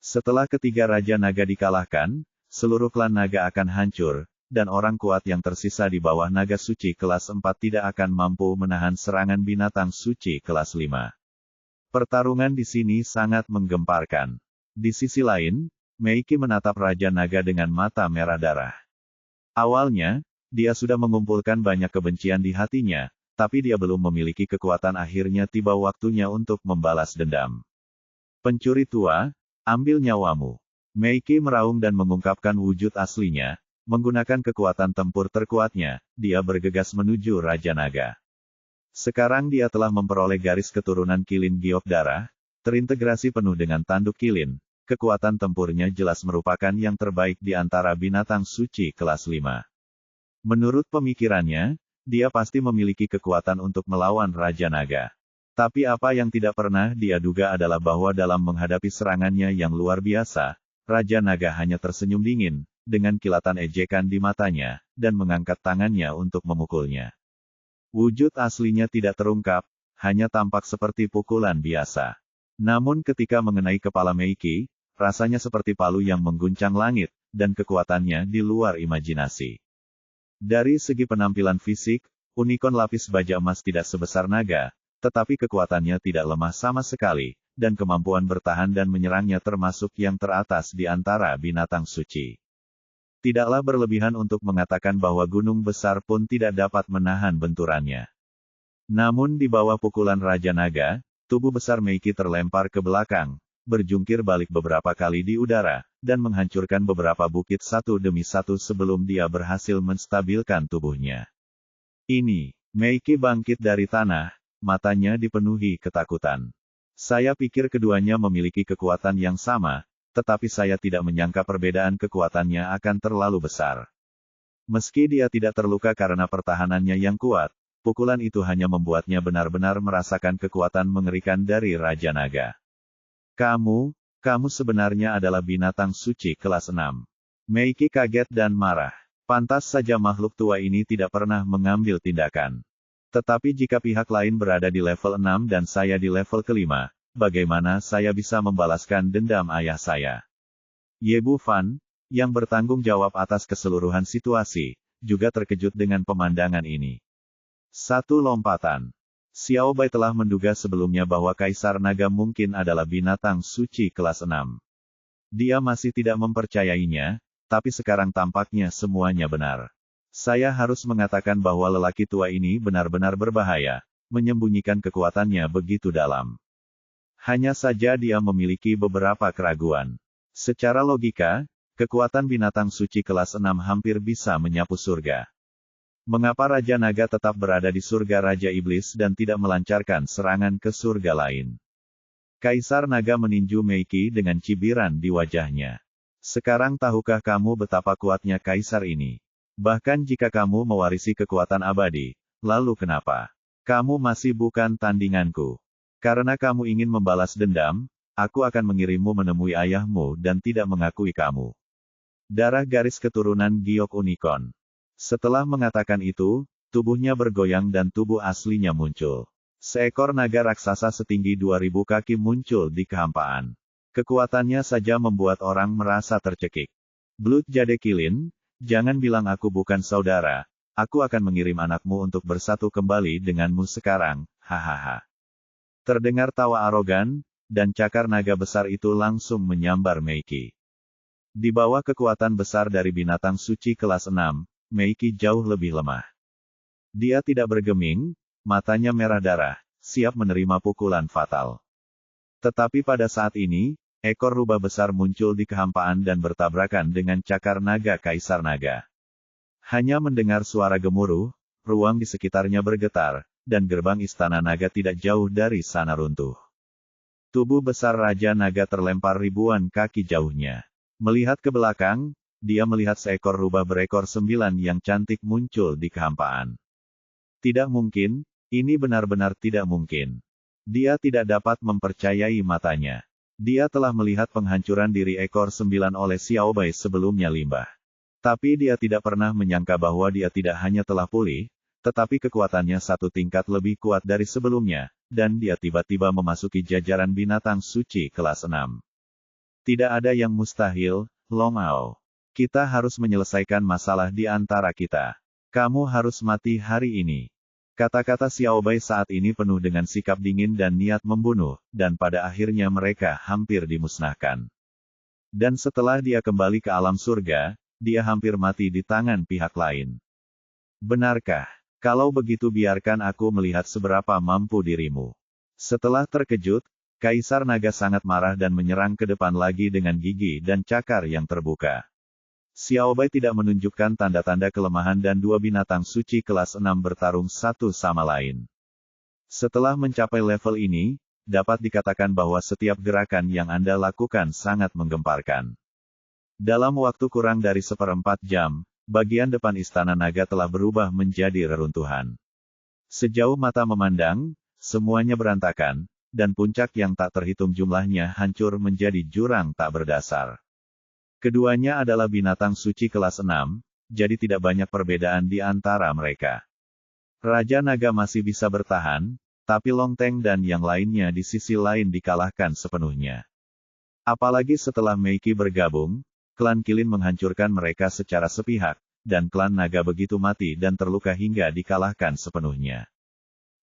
Setelah ketiga Raja Naga dikalahkan, seluruh klan naga akan hancur, dan orang kuat yang tersisa di bawah naga suci kelas 4 tidak akan mampu menahan serangan binatang suci kelas 5. Pertarungan di sini sangat menggemparkan. Di sisi lain, Meiki menatap Raja Naga dengan mata merah darah. Awalnya, dia sudah mengumpulkan banyak kebencian di hatinya, tapi dia belum memiliki kekuatan. Akhirnya tiba waktunya untuk membalas dendam. Pencuri tua, ambil nyawamu. Meiki meraung dan mengungkapkan wujud aslinya. Menggunakan kekuatan tempur terkuatnya, dia bergegas menuju Raja Naga. Sekarang dia telah memperoleh garis keturunan Qilin Giok darah, terintegrasi penuh dengan tanduk Qilin. Kekuatan tempurnya jelas merupakan yang terbaik di antara binatang suci kelas 5. Menurut pemikirannya, dia pasti memiliki kekuatan untuk melawan Raja Naga. Tapi apa yang tidak pernah dia duga adalah bahwa dalam menghadapi serangannya yang luar biasa, Raja Naga hanya tersenyum dingin, dengan kilatan ejekan di matanya, dan mengangkat tangannya untuk memukulnya. Wujud aslinya tidak terungkap, hanya tampak seperti pukulan biasa. Namun ketika mengenai kepala Meiki, rasanya seperti palu yang mengguncang langit, dan kekuatannya di luar imajinasi. Dari segi penampilan fisik, unicorn lapis baja emas tidak sebesar naga, tetapi kekuatannya tidak lemah sama sekali, dan kemampuan bertahan dan menyerangnya termasuk yang teratas di antara binatang suci. Tidaklah berlebihan untuk mengatakan bahwa gunung besar pun tidak dapat menahan benturannya. Namun di bawah pukulan Raja Naga, tubuh besar Meiki terlempar ke belakang, berjungkir balik beberapa kali di udara, dan menghancurkan beberapa bukit satu demi satu sebelum dia berhasil menstabilkan tubuhnya. Ini, Meiki bangkit dari tanah, matanya dipenuhi ketakutan. Saya pikir keduanya memiliki kekuatan yang sama, tetapi saya tidak menyangka perbedaan kekuatannya akan terlalu besar. Meski dia tidak terluka karena pertahanannya yang kuat, pukulan itu hanya membuatnya benar-benar merasakan kekuatan mengerikan dari Raja Naga. Kamu sebenarnya adalah binatang suci kelas 6. Meiki kaget dan marah. Pantas saja makhluk tua ini tidak pernah mengambil tindakan. Tetapi jika pihak lain berada di level 6 dan saya di level kelima, bagaimana saya bisa membalaskan dendam ayah saya? Ye Bu Fan, yang bertanggung jawab atas keseluruhan situasi, juga terkejut dengan pemandangan ini. Satu lompatan. Xiao Bai telah menduga sebelumnya bahwa Kaisar Naga mungkin adalah binatang suci kelas 6. Dia masih tidak mempercayainya, tapi sekarang tampaknya semuanya benar. Saya harus mengatakan bahwa lelaki tua ini benar-benar berbahaya, menyembunyikan kekuatannya begitu dalam. Hanya saja dia memiliki beberapa keraguan. Secara logika, kekuatan binatang suci kelas 6 hampir bisa menyapu surga. Mengapa Raja Naga tetap berada di surga Raja Iblis dan tidak melancarkan serangan ke surga lain? Kaisar Naga meninju Meiki dengan cibiran di wajahnya. Sekarang tahukah kamu betapa kuatnya Kaisar ini? Bahkan jika kamu mewarisi kekuatan abadi, lalu kenapa? Kamu masih bukan tandinganku. Karena kamu ingin membalas dendam, aku akan mengirimmu menemui ayahmu dan tidak mengakui kamu. Darah garis keturunan Giok Unicorn. Setelah mengatakan itu, tubuhnya bergoyang dan tubuh aslinya muncul. Seekor naga raksasa setinggi 2000 kaki muncul di kehampaan. Kekuatannya saja membuat orang merasa tercekik. Blood Jade Qilin, jangan bilang aku bukan saudara, aku akan mengirim anakmu untuk bersatu kembali denganmu sekarang, hahaha. Terdengar tawa arogan, dan cakar naga besar itu langsung menyambar Meiki. Di bawah kekuatan besar dari binatang suci kelas 6, Meiki jauh lebih lemah. Dia tidak bergeming, matanya merah darah, siap menerima pukulan fatal. Tetapi pada saat ini, ekor rubah besar muncul di kehampaan dan bertabrakan dengan cakar naga Kaisar Naga. Hanya mendengar suara gemuruh, ruang di sekitarnya bergetar, dan gerbang istana naga tidak jauh dari sana runtuh. Tubuh besar Raja Naga terlempar ribuan kaki jauhnya. Melihat ke belakang, dia melihat seekor rubah berekor 9 yang cantik muncul di kehampaan. Tidak mungkin, ini benar-benar tidak mungkin. Dia tidak dapat mempercayai matanya. Dia telah melihat penghancuran diri ekor 9 oleh Xiaobai sebelumnya limbah. Tapi dia tidak pernah menyangka bahwa dia tidak hanya telah pulih, tetapi kekuatannya satu tingkat lebih kuat dari sebelumnya, dan dia tiba-tiba memasuki jajaran binatang suci kelas 6. Tidak ada yang mustahil, Long Ao. Kita harus menyelesaikan masalah di antara kita. Kamu harus mati hari ini. Kata-kata Xiaobai saat ini penuh dengan sikap dingin dan niat membunuh, dan pada akhirnya mereka hampir dimusnahkan. Dan setelah dia kembali ke alam surga, dia hampir mati di tangan pihak lain. Benarkah? Kalau begitu biarkan aku melihat seberapa mampu dirimu. Setelah terkejut, Kaisar Naga sangat marah dan menyerang ke depan lagi dengan gigi dan cakar yang terbuka. Xiaobai tidak menunjukkan tanda-tanda kelemahan dan dua binatang suci kelas 6 bertarung satu sama lain. Setelah mencapai level ini, dapat dikatakan bahwa setiap gerakan yang Anda lakukan sangat menggemparkan. Dalam waktu kurang dari 1/4 jam, bagian depan Istana Naga telah berubah menjadi reruntuhan. Sejauh mata memandang, semuanya berantakan, dan puncak yang tak terhitung jumlahnya hancur menjadi jurang tak berdasar. Keduanya adalah binatang suci kelas 6, jadi tidak banyak perbedaan di antara mereka. Raja Naga masih bisa bertahan, tapi Long Teng dan yang lainnya di sisi lain dikalahkan sepenuhnya. Apalagi setelah Meiki bergabung, klan Qilin menghancurkan mereka secara sepihak, dan klan Naga begitu mati dan terluka hingga dikalahkan sepenuhnya.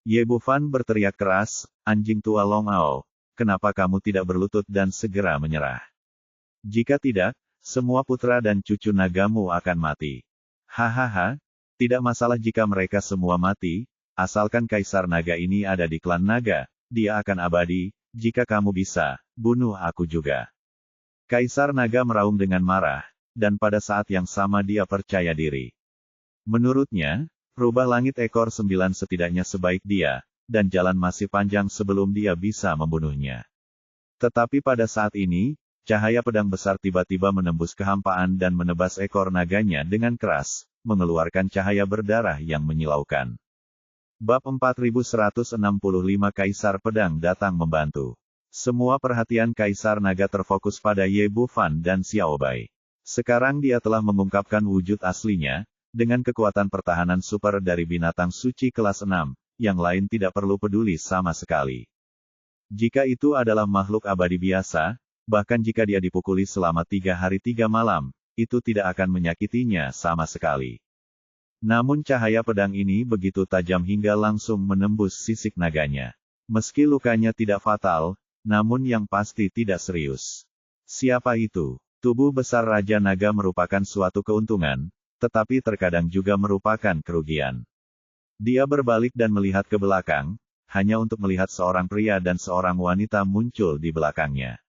Ye Bufan berteriak keras, anjing tua Long Ao, kenapa kamu tidak berlutut dan segera menyerah? Jika tidak, semua putra dan cucu nagamu akan mati. Hahaha, tidak masalah jika mereka semua mati, asalkan Kaisar Naga ini ada di klan Naga, dia akan abadi, jika kamu bisa, bunuh aku juga. Kaisar Naga meraung dengan marah, dan pada saat yang sama dia percaya diri. Menurutnya, rubah langit ekor 9 setidaknya sebaik dia, dan jalan masih panjang sebelum dia bisa membunuhnya. Tetapi pada saat ini, cahaya pedang besar tiba-tiba menembus kehampaan dan menebas ekor naganya dengan keras, mengeluarkan cahaya berdarah yang menyilaukan. Bab 4165 Kaisar Pedang datang membantu. Semua perhatian Kaisar Naga terfokus pada Ye Bufan dan Xiaobai. Sekarang dia telah mengungkapkan wujud aslinya, dengan kekuatan pertahanan super dari binatang suci kelas 6, yang lain tidak perlu peduli sama sekali. Jika itu adalah makhluk abadi biasa, bahkan jika dia dipukuli selama 3 hari 3 malam, itu tidak akan menyakitinya sama sekali. Namun cahaya pedang ini begitu tajam hingga langsung menembus sisik naganya. Meski lukanya tidak fatal, namun yang pasti tidak serius. Siapa itu? Tubuh besar Raja Naga merupakan suatu keuntungan, tetapi terkadang juga merupakan kerugian. Dia berbalik dan melihat ke belakang, hanya untuk melihat seorang pria dan seorang wanita muncul di belakangnya.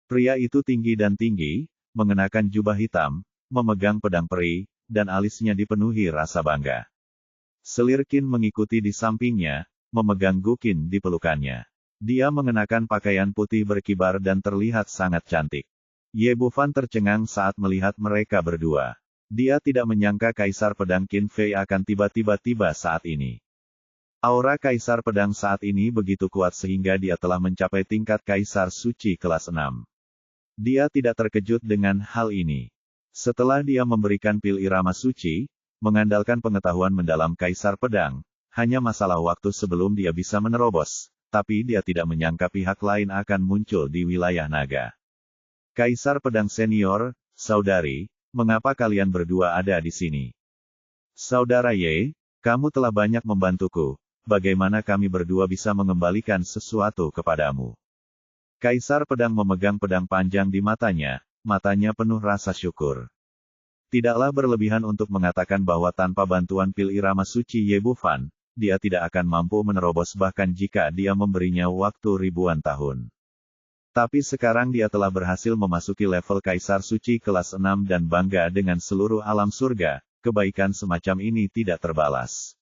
Pria itu tinggi dan tinggi, mengenakan jubah hitam, memegang pedang peri, dan alisnya dipenuhi rasa bangga. Selir Qin mengikuti di sampingnya, memegang Gu Qin di pelukannya. Dia mengenakan pakaian putih berkibar dan terlihat sangat cantik. Ye Bufan tercengang saat melihat mereka berdua. Dia tidak menyangka Kaisar Pedang Qin Fei akan tiba-tiba tiba saat ini. Aura Kaisar Pedang saat ini begitu kuat sehingga dia telah mencapai tingkat Kaisar Suci kelas 6. Dia tidak terkejut dengan hal ini. Setelah dia memberikan pil irama suci, mengandalkan pengetahuan mendalam Kaisar Pedang, hanya masalah waktu sebelum dia bisa menerobos, tapi dia tidak menyangka pihak lain akan muncul di wilayah naga. Kaisar Pedang Senior, saudari, mengapa kalian berdua ada di sini? Saudara Ye, kamu telah banyak membantuku, bagaimana kami berdua bisa mengembalikan sesuatu kepadamu? Kaisar Pedang memegang pedang panjang di matanya penuh rasa syukur. Tidaklah berlebihan untuk mengatakan bahwa tanpa bantuan pil irama suci Ye Bufan, dia tidak akan mampu menerobos bahkan jika dia memberinya waktu ribuan tahun. Tapi sekarang dia telah berhasil memasuki level Kaisar Suci kelas 6 dan bangga dengan seluruh alam surga, kebaikan semacam ini tidak terbalas.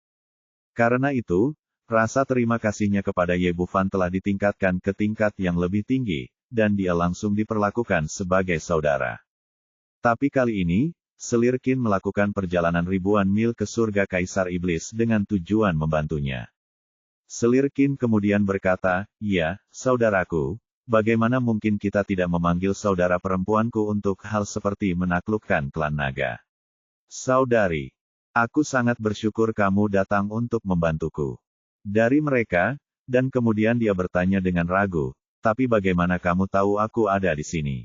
Karena itu, rasa terima kasihnya kepada Ye Bufan telah ditingkatkan ke tingkat yang lebih tinggi, dan dia langsung diperlakukan sebagai saudara. Tapi kali ini, Selir Qin melakukan perjalanan ribuan mil ke surga Kaisar Iblis dengan tujuan membantunya. Selir Qin kemudian berkata, "Ya, saudaraku, bagaimana mungkin kita tidak memanggil saudara perempuanku untuk hal seperti menaklukkan klan naga? Saudari, aku sangat bersyukur kamu datang untuk membantuku. Dari mereka, dan kemudian dia bertanya dengan ragu, tapi bagaimana kamu tahu aku ada di sini?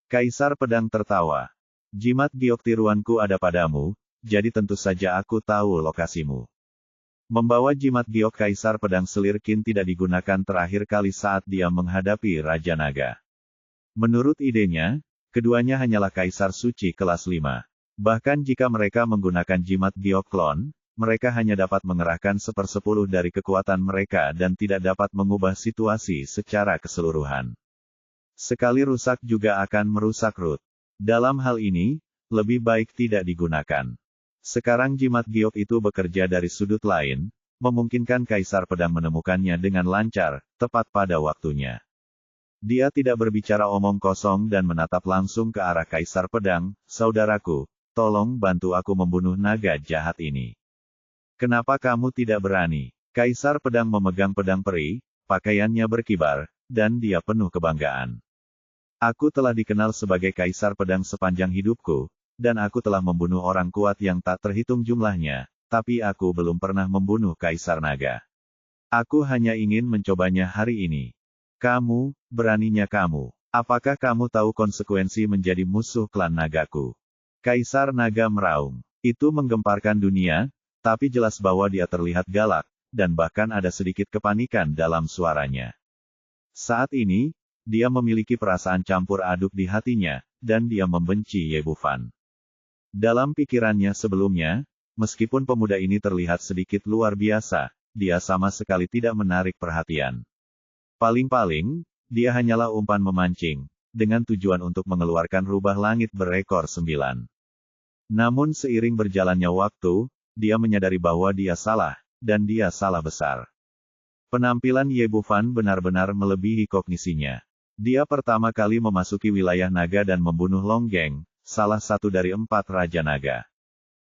Kaisar Pedang tertawa. Jimat giok tiruanku ada padamu, jadi tentu saja aku tahu lokasimu. Membawa jimat giok Kaisar Pedang Selir Qin tidak digunakan terakhir kali saat dia menghadapi Raja Naga. Menurut idenya, keduanya hanyalah Kaisar Suci kelas 5. Bahkan jika mereka menggunakan jimat giok klon, mereka hanya dapat mengerahkan 1/10 dari kekuatan mereka dan tidak dapat mengubah situasi secara keseluruhan. Sekali rusak juga akan merusak root. Dalam hal ini, lebih baik tidak digunakan. Sekarang jimat giok itu bekerja dari sudut lain, memungkinkan Kaisar Pedang menemukannya dengan lancar, tepat pada waktunya. Dia tidak berbicara omong kosong dan menatap langsung ke arah Kaisar Pedang, saudaraku, tolong bantu aku membunuh naga jahat ini. Kenapa kamu tidak berani? Kaisar Pedang memegang pedang peri, pakaiannya berkibar, dan dia penuh kebanggaan. Aku telah dikenal sebagai Kaisar Pedang sepanjang hidupku, dan aku telah membunuh orang kuat yang tak terhitung jumlahnya, tapi aku belum pernah membunuh Kaisar Naga. Aku hanya ingin mencobanya hari ini. Kamu, beraninya kamu. Apakah kamu tahu konsekuensi menjadi musuh klan nagaku? Kaisar Naga meraung. Itu menggemparkan dunia, tapi jelas bahwa dia terlihat galak, dan bahkan ada sedikit kepanikan dalam suaranya. Saat ini, dia memiliki perasaan campur aduk di hatinya, dan dia membenci Ye Bufan. Dalam pikirannya sebelumnya, meskipun pemuda ini terlihat sedikit luar biasa, dia sama sekali tidak menarik perhatian. Paling-paling, dia hanyalah umpan memancing, dengan tujuan untuk mengeluarkan rubah langit berekor 9. Namun seiring berjalannya waktu, dia menyadari bahwa dia salah, dan dia salah besar. Penampilan Ye Bufan benar-benar melebihi kognisinya. Dia pertama kali memasuki wilayah naga dan membunuh Long Geng, salah satu dari 4 Raja Naga.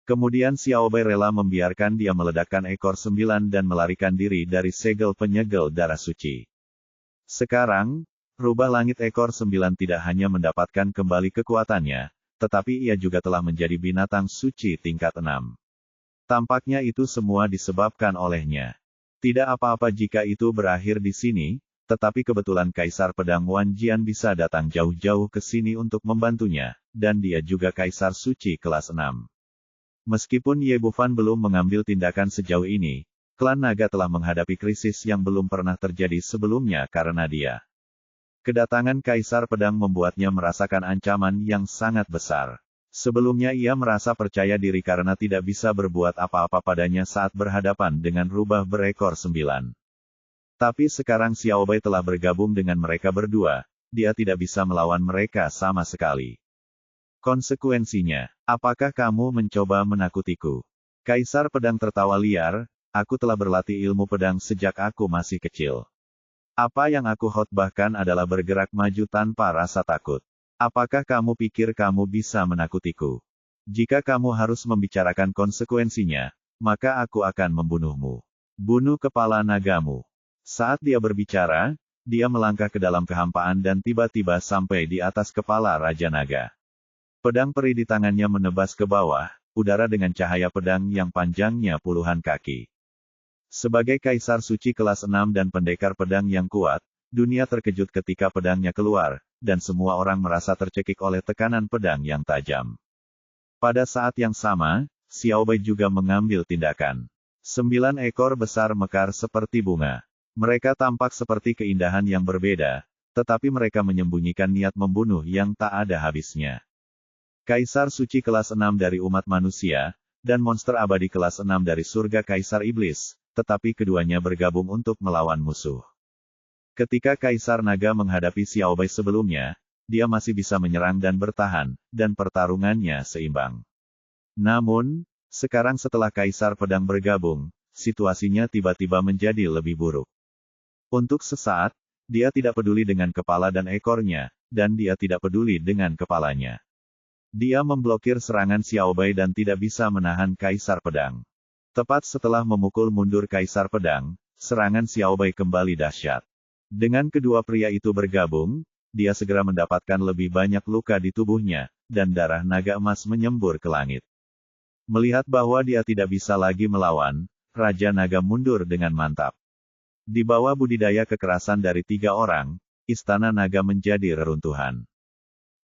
Kemudian Xiao Bai rela membiarkan dia meledakkan ekor 9 dan melarikan diri dari segel penyegel darah suci. Sekarang, rubah langit ekor 9 tidak hanya mendapatkan kembali kekuatannya, tetapi ia juga telah menjadi binatang suci tingkat 6. Tampaknya itu semua disebabkan olehnya. Tidak apa-apa jika itu berakhir di sini, tetapi kebetulan Kaisar Pedang Wan Jian bisa datang jauh-jauh ke sini untuk membantunya, dan dia juga Kaisar Suci kelas 6. Meskipun Ye Bufan belum mengambil tindakan sejauh ini, klan naga telah menghadapi krisis yang belum pernah terjadi sebelumnya karena dia. Kedatangan Kaisar Pedang membuatnya merasakan ancaman yang sangat besar. Sebelumnya ia merasa percaya diri karena tidak bisa berbuat apa-apa padanya saat berhadapan dengan rubah berekor 9. Tapi sekarang Xiao Bai telah bergabung dengan mereka berdua, dia tidak bisa melawan mereka sama sekali. Konsekuensinya, apakah kamu mencoba menakutiku? Kaisar Pedang tertawa liar, aku telah berlatih ilmu pedang sejak aku masih kecil. Apa yang aku khotbahkan adalah bergerak maju tanpa rasa takut. Apakah kamu pikir kamu bisa menakutiku? Jika kamu harus membicarakan konsekuensinya, maka aku akan membunuhmu. Bunuh kepala nagamu. Saat dia berbicara, dia melangkah ke dalam kehampaan dan tiba-tiba sampai di atas kepala Raja Naga. Pedang peri di tangannya menebas ke bawah, udara dengan cahaya pedang yang panjangnya puluhan kaki. Sebagai Kaisar Suci kelas 6 dan pendekar pedang yang kuat, dunia terkejut ketika pedangnya keluar, dan semua orang merasa tercekik oleh tekanan pedang yang tajam. Pada saat yang sama, Xiao Bai juga mengambil tindakan. 9 ekor besar mekar seperti bunga. Mereka tampak seperti keindahan yang berbeda, tetapi mereka menyembunyikan niat membunuh yang tak ada habisnya. Kaisar Suci kelas 6 dari umat manusia, dan monster abadi kelas 6 dari surga Kaisar Iblis, tetapi keduanya bergabung untuk melawan musuh. Ketika Kaisar Naga menghadapi Xiao Bai sebelumnya, dia masih bisa menyerang dan bertahan, dan pertarungannya seimbang. Namun, sekarang setelah Kaisar Pedang bergabung, situasinya tiba-tiba menjadi lebih buruk. Untuk sesaat, dia tidak peduli dengan kepala dan ekornya, dan dia tidak peduli dengan kepalanya. Dia memblokir serangan Xiao Bai dan tidak bisa menahan Kaisar Pedang. Tepat setelah memukul mundur Kaisar Pedang, serangan Xiao Bai kembali dahsyat. Dengan kedua pria itu bergabung, dia segera mendapatkan lebih banyak luka di tubuhnya, dan darah naga emas menyembur ke langit. Melihat bahwa dia tidak bisa lagi melawan, Raja Naga mundur dengan mantap. Di bawah budidaya kekerasan dari 3 orang, Istana Naga menjadi reruntuhan.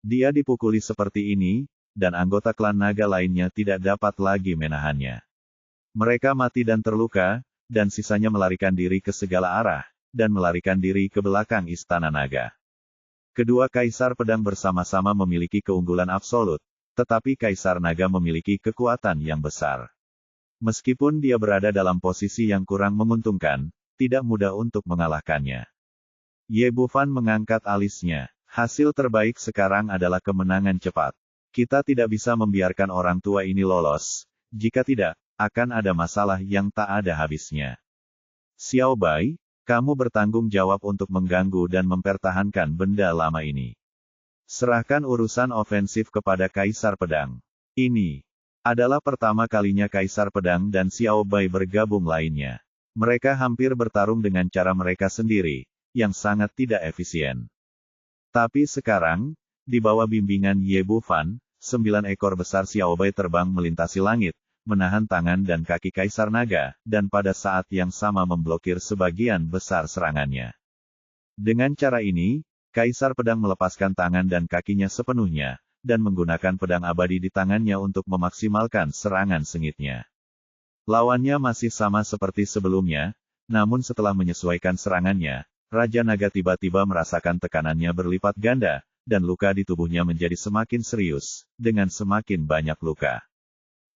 Dia dipukuli seperti ini, dan anggota klan naga lainnya tidak dapat lagi menahannya. Mereka mati dan terluka, dan sisanya melarikan diri ke segala arah, dan melarikan diri ke belakang Istana Naga. Kedua Kaisar Pedang bersama-sama memiliki keunggulan absolut, tetapi Kaisar Naga memiliki kekuatan yang besar. Meskipun dia berada dalam posisi yang kurang menguntungkan, tidak mudah untuk mengalahkannya. Ye Bufan mengangkat alisnya. Hasil terbaik sekarang adalah kemenangan cepat. Kita tidak bisa membiarkan orang tua ini lolos, jika tidak, akan ada masalah yang tak ada habisnya. Xiao Bai, kamu bertanggung jawab untuk mengganggu dan mempertahankan benda lama ini. Serahkan urusan ofensif kepada Kaisar Pedang. Ini adalah pertama kalinya Kaisar Pedang dan Xiao Bai bergabung lainnya. Mereka hampir bertarung dengan cara mereka sendiri, yang sangat tidak efisien. Tapi sekarang, di bawah bimbingan Ye Bufan, 9 ekor besar Xiao Bai terbang melintasi langit, menahan tangan dan kaki Kaisar Naga, dan pada saat yang sama memblokir sebagian besar serangannya. Dengan cara ini, Kaisar Pedang melepaskan tangan dan kakinya sepenuhnya, dan menggunakan pedang abadi di tangannya untuk memaksimalkan serangan sengitnya. Lawannya masih sama seperti sebelumnya, namun setelah menyesuaikan serangannya, Raja Naga tiba-tiba merasakan tekanannya berlipat ganda, dan luka di tubuhnya menjadi semakin serius, dengan semakin banyak luka.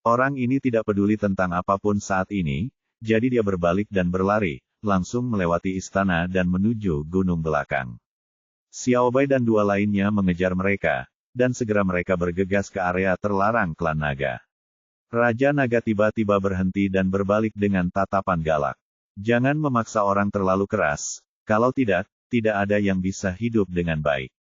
Orang ini tidak peduli tentang apapun saat ini, jadi dia berbalik dan berlari, langsung melewati istana dan menuju gunung belakang. Xiao Bai dan 2 lainnya mengejar mereka, dan segera mereka bergegas ke area terlarang klan naga. Raja Naga tiba-tiba berhenti dan berbalik dengan tatapan galak. Jangan memaksa orang terlalu keras, kalau tidak, tidak ada yang bisa hidup dengan baik.